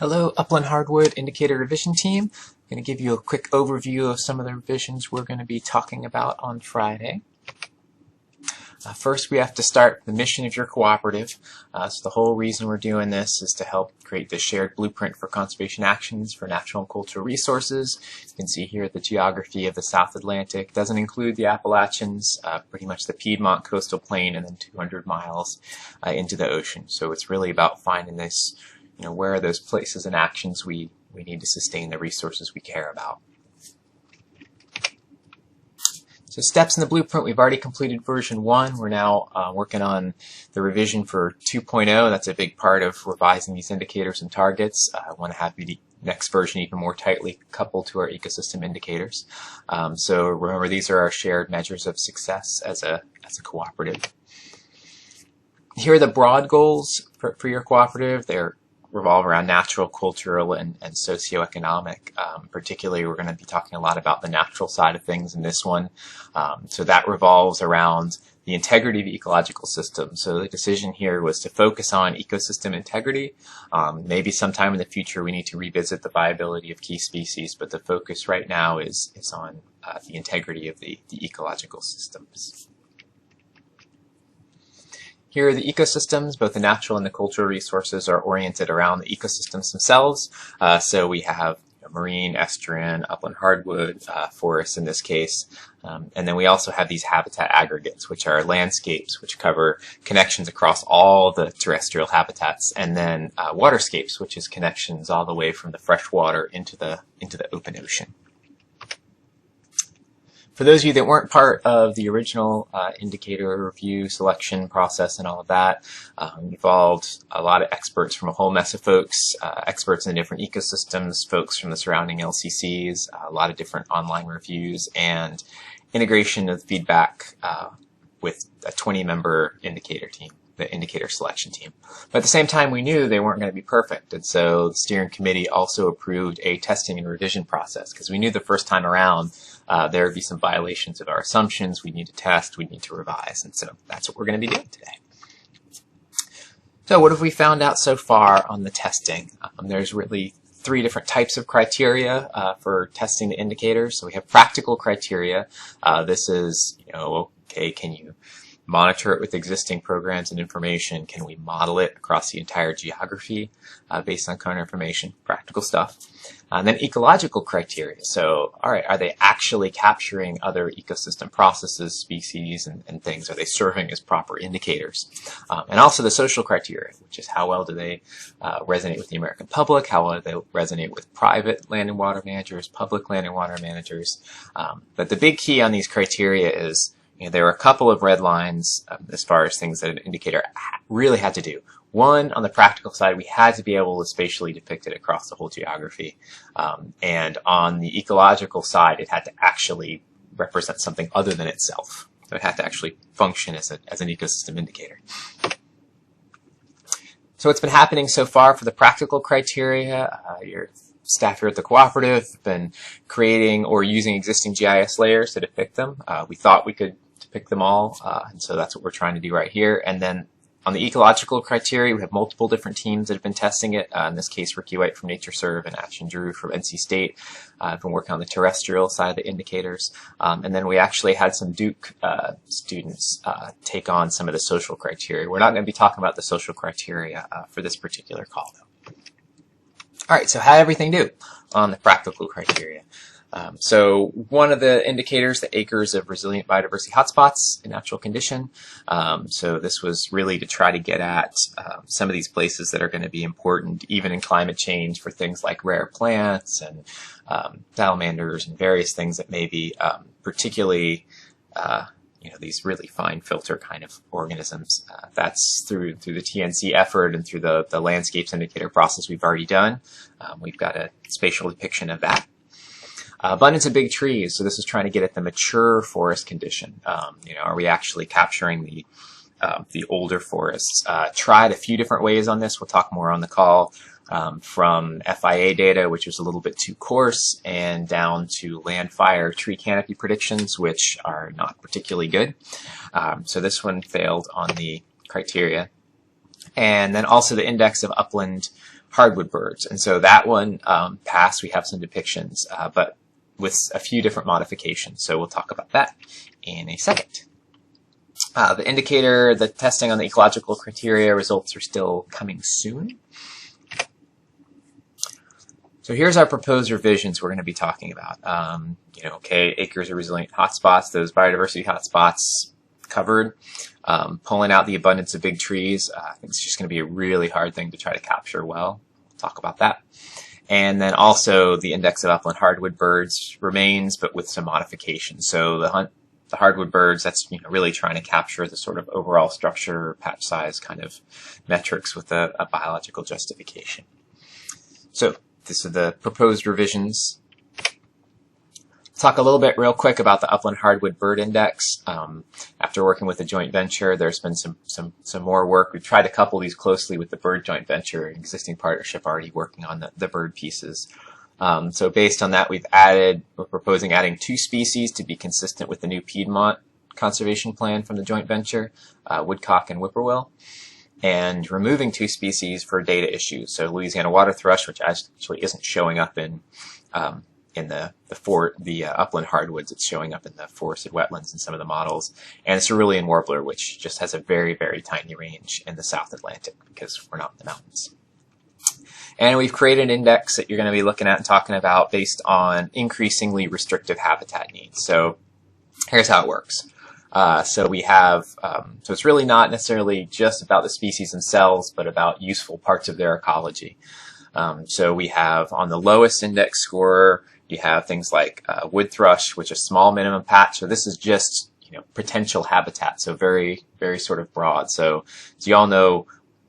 Hello, Upland Hardwood Indicator Revision Team. I'm going to give you a quick overview of some of the revisions we're going to be talking about on Friday. First, we have to start the mission of your cooperative. So the whole reason we're doing this is to help create the shared blueprint for conservation actions for natural and cultural resources. You can see here the geography of the South Atlantic. Doesn't include the Appalachians, pretty much the Piedmont coastal plain, and then 200 miles into the ocean. So it's really about finding this, where are those places and actions we need to sustain the resources we care about. So steps in the blueprint, we've already completed version 1. We're now working on the revision for 2.0. That's a big part of revising these indicators and targets. I want to have the next version even more tightly coupled to our ecosystem indicators. So remember, these are our shared measures of success as a cooperative. Here are the broad goals for your cooperative. They're revolve around natural, cultural, and socioeconomic. Particularly, we're going to be talking a lot about the natural side of things in this one. So that revolves around the integrity of the ecological system. So the decision here was to focus on ecosystem integrity. Maybe sometime in the future we need to revisit the viability of key species, but the focus right now is on the integrity of the ecological systems. Here are the ecosystems. Both the natural and the cultural resources are oriented around the ecosystems themselves. So we have marine, estuarine, upland hardwood, forests in this case. And then we also have these habitat aggregates, which are landscapes, which cover connections across all the terrestrial habitats, and then waterscapes, which is connections all the way from the freshwater into the open ocean. For those of you that weren't part of the original indicator review selection process and all of that, involved a lot of experts from a whole mess of folks, experts in different ecosystems, folks from the surrounding LCCs, a lot of different online reviews, and integration of feedback with a 20-member indicator team, the indicator selection team. But at the same time, we knew they weren't going to be perfect, and so the steering committee also approved a testing and revision process, because we knew the first time around there would be some violations of our assumptions. We need to test, we need to revise, and so that's what we're going to be doing today. So what have we found out so far on the testing? There's really 3 different types of criteria for testing the indicators. So we have practical criteria. This is, okay, can you monitor it with existing programs and information? Can we model it across the entire geography based on current information? Practical stuff. And then ecological criteria. So, all right, are they actually capturing other ecosystem processes, species, and things? Are they serving as proper indicators? And also the social criteria, which is how well do they resonate with the American public? How well do they resonate with private land and water managers, public land and water managers? But the big key on these criteria is there are a couple of red lines as far as things that an indicator really had to do. One, on the practical side, we had to be able to spatially depict it across the whole geography. And on the ecological side, it had to actually represent something other than itself. So it had to actually function as an ecosystem indicator. So what's been happening so far for the practical criteria, your staff here at the cooperative have been creating or using existing GIS layers to depict them. We thought we could depict them all, and so that's what we're trying to do right here. And then on the ecological criteria, we have multiple different teams that have been testing it. In this case, Ricky White from NatureServe and Ashton Drew from NC State have been working on the terrestrial side of the indicators. And then we actually had some Duke students take on some of the social criteria. We're not going to be talking about the social criteria for this particular call, though. All right, so how did everything do on the practical criteria? So one of the indicators, the acres of resilient biodiversity hotspots in natural condition. So this was really to try to get at some of these places that are going to be important even in climate change for things like rare plants and salamanders and various things that may be particularly these really fine filter kind of organisms. That's through the TNC effort and through the landscapes indicator process we've already done. We've got a spatial depiction of that. Abundance of big trees. So this is trying to get at the mature forest condition. Are we actually capturing the older forests? Tried a few different ways on this. We'll talk more on the call. From FIA data, which was a little bit too coarse, and down to land fire tree canopy predictions, which are not particularly good. So this one failed on the criteria. and then also the index of upland hardwood birds. And so that one passed. We have some depictions, but with a few different modifications. So we'll talk about that in a second. The indicator, the testing on the ecological criteria results are still coming soon. So here's our proposed revisions we're going to be talking about. Okay, acres of resilient hotspots, those biodiversity hotspots covered. Pulling out the abundance of big trees, I think it's just going to be a really hard thing to try to capture well. We'll talk about that. And then also the index of upland hardwood birds remains, but with some modifications. So the hardwood birds, that's really trying to capture the sort of overall structure, patch size kind of metrics with a biological justification. So these are the proposed revisions. Talk a little bit real quick about the upland hardwood bird index. After working with a joint venture, there's been some more work. We've tried to couple these closely with the bird joint venture, an existing partnership already working on the bird pieces. So based on that, we're proposing adding 2 species to be consistent with the new Piedmont conservation plan from the joint venture, woodcock and whippoorwill, and removing 2 species for data issues. So Louisiana water thrush, which actually isn't showing up in the upland hardwoods, it's showing up in the forested wetlands in some of the models, and cerulean warbler, which just has a very, very tiny range in the South Atlantic because we're not in the mountains. And we've created an index that you're going to be looking at and talking about based on increasingly restrictive habitat needs. So here's how it works. So we have, so it's really not necessarily just about the species themselves, but about useful parts of their ecology. So we have on the lowest index score, you have things like wood thrush, which is small minimum patch. So this is just potential habitat, so very, very sort of broad. So as you all know,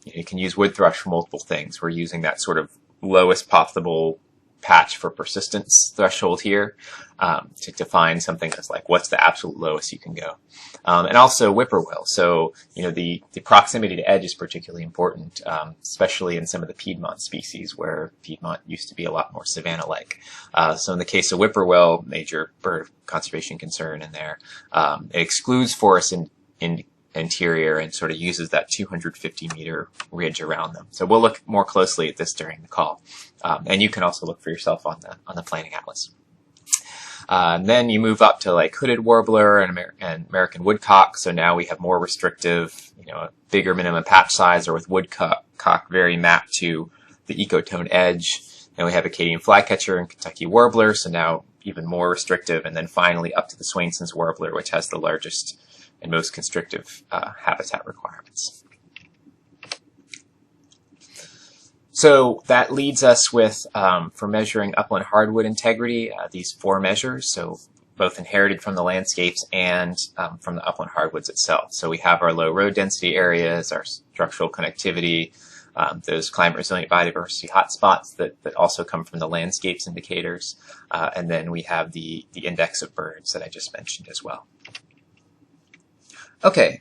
you can use wood thrush for multiple things. We're using that sort of lowest possible patch for persistence threshold here to define something that's like what's the absolute lowest you can go. And also whippoorwill. So the proximity to edge is particularly important, especially in some of the Piedmont species where Piedmont used to be a lot more savanna-like. So in the case of whippoorwill, major bird conservation concern in there, it excludes forests in interior and sort of uses that 250-meter ridge around them. So we'll look more closely at this during the call. And you can also look for yourself on the planning atlas. Then you move up to like hooded warbler and American woodcock. So now we have more restrictive, a bigger minimum patch size, or with woodcock very mapped to the ecotone edge. Then we have Acadian flycatcher and Kentucky warbler. So now even more restrictive. And then finally up to the Swainson's warbler, which has the largest and most constrictive habitat requirements. So that leads us with, for measuring upland hardwood integrity, these 4 measures, so both inherited from the landscapes and from the upland hardwoods itself. So we have our low road density areas, our structural connectivity, those climate resilient biodiversity hotspots that also come from the landscapes indicators, and then we have the index of birds that I just mentioned as well. Okay,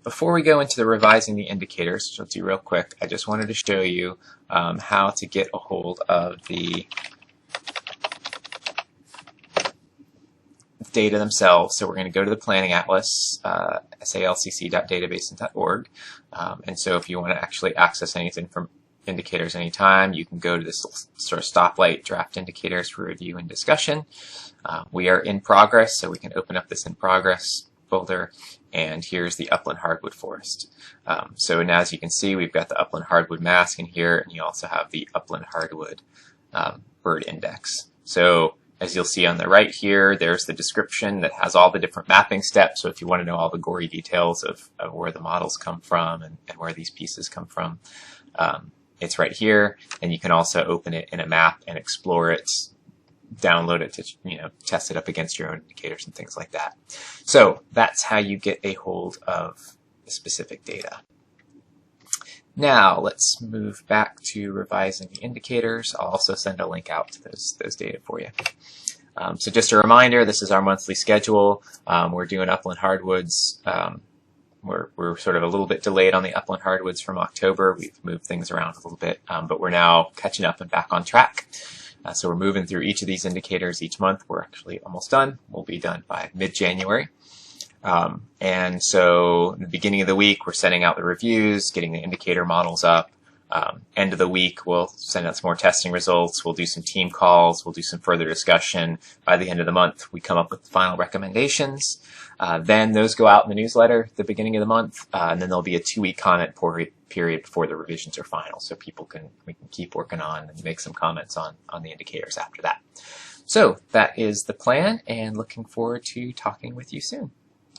before we go into the revising the indicators, which I'll do real quick, I just wanted to show you how to get a hold of the data themselves. So we're going to go to the Planning Atlas, salcc.database.org. And so if you want to actually access anything from indicators anytime, you can go to this sort of stoplight draft indicators for review and discussion. We are in progress, so we can open up this in progress folder, and here's the upland hardwood forest. So now as you can see, we've got the upland hardwood mask in here, and you also have the upland hardwood bird index. So as you'll see on the right here, there's the description that has all the different mapping steps. So if you want to know all the gory details of where the models come from and where these pieces come from, it's right here. And you can also open it in a map and explore it, download it to test it up against your own indicators and things like that. So that's how you get a hold of the specific data. Now let's move back to revising the indicators. I'll also send a link out to those data for you. So just a reminder, this is our monthly schedule. We're doing upland hardwoods. We're sort of a little bit delayed on the upland hardwoods from October. We've moved things around a little bit, but we're now catching up and back on track. So we're moving through each of these indicators each month. We're actually almost done. We'll be done by mid-January. And so at the beginning of the week, we're sending out the reviews, getting the indicator models up. End of the week, we'll send out some more testing results. We'll do some team calls. We'll do some further discussion. By the end of the month, we come up with final recommendations. Then those go out in the newsletter at the beginning of the month. And then there'll be a 2-week comment period before the revisions are final. So we can keep working on and make some comments on the indicators after that. So that is the plan, and looking forward to talking with you soon.